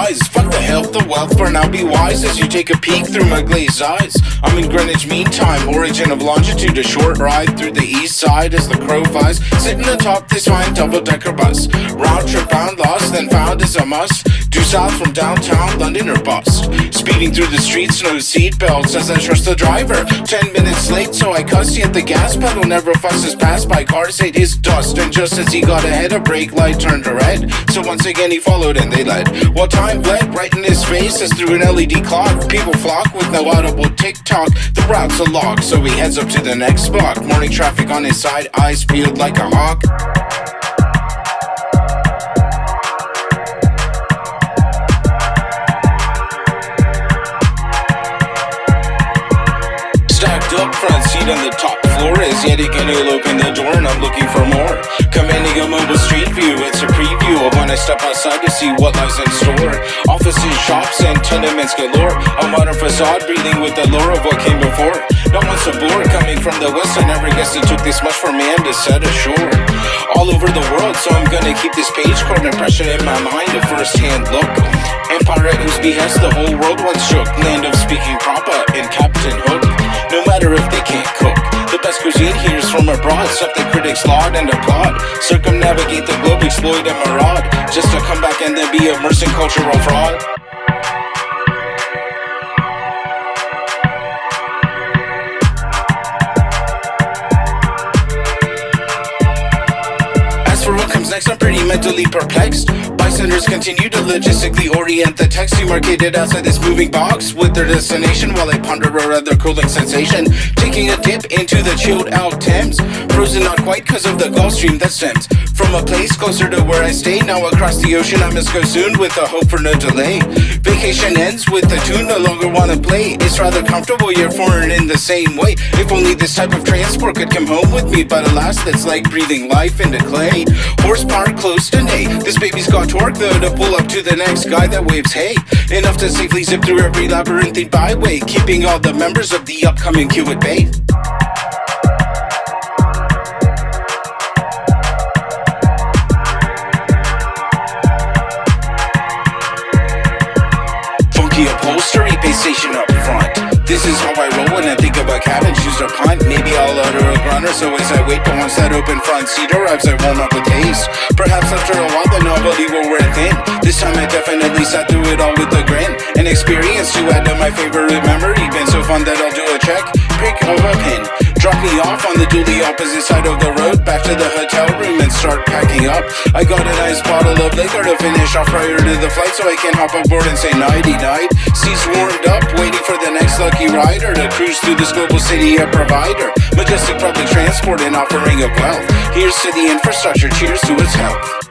lies. Fuck the health, the wealth, for now be wise as you take a peek through my glazed eyes. I'm in Greenwich Mean Time, origin of longitude, a short ride through the east side as the crow flies. Sitting atop this fine double-decker bus, round trip found lost, then found is a must. Due south from downtown London or bust. Speeding through the streets, no seatbelts as I trust the driver. 10 minutes late, so I cuss, yet the gas pedal never fusses past by cars, ate his dust. And just as he got ahead, a brake light turned to red. So once again he followed and they led. While time bled right in his face as through an LED clock. People flock with no audible tick-tock. The route's a lock, so he heads up to the next block. Morning traffic on his side, eyes peeled like a hawk. Stacked up, front seat on the top floor, as yet again he'll open the door and I'm looking for more. Commanding a mobile street view, it's a preview of when I step outside to see what lies in store. Offices, shops, and tenements galore. A modern facade breathing with the lure of what came before. No one's a bore coming from the west, I never guessed it took this much for man to set ashore. All over the world, so I'm gonna keep this page card impression in my mind, a first-hand look. Empire at whose behest the whole world once shook. Land of speaking proper in Captain Hook. No matter if they can't cook, the best cuisine here's from abroad. Stuff that critics laud and applaud. Circumnavigate the globe, exploit and maraud, just to come back and then be immersed in cultural fraud. As for what comes next, I'm pretty mentally perplexed. Bystanders continue to logistically orient the text demarcated outside this moving box with their destination, while I ponder a rather cooling sensation. Taking a dip into the chilled out Thames, frozen not quite cause of the Gulf Stream that stems from a place closer to where I stay. Now across the ocean I must go soon with a hope for no delay. Vacation ends with the tune no longer wanna play. It's rather comfortable, you're foreign in the same way. If only this type of transport could come home with me, but alas that's like breathing life into clay. Horsepower close to nay, this baby's got torque though to pull up to the next guy that waves hay. Enough to safely zip through every labyrinthine byway, keeping all the members of the upcoming queue at bay. Funkee upholstery, pay station up front. This is how I roll when I think of a cabin, choose a punt. Maybe I'll utter a grunter, so as I wait, but once that open front seat arrives, I warm up a taste. Perhaps after a while the novelty will wear thin. This time I definitely sat through it all with a grin. An experience to add to my favorite memory. Been so fun that I'll do a check, pick of a pin. Drop me off on the duly opposite side of the road, back to the hotel room and start packing up. I got a nice bottle of liquor to finish off prior to the flight, so I can hop aboard and say nighty-night. Seats warmed up, waiting for the next lucky rider to cruise through this global city, a provider. Majestic public transport and offering of wealth. Here's to the infrastructure, cheers to its health.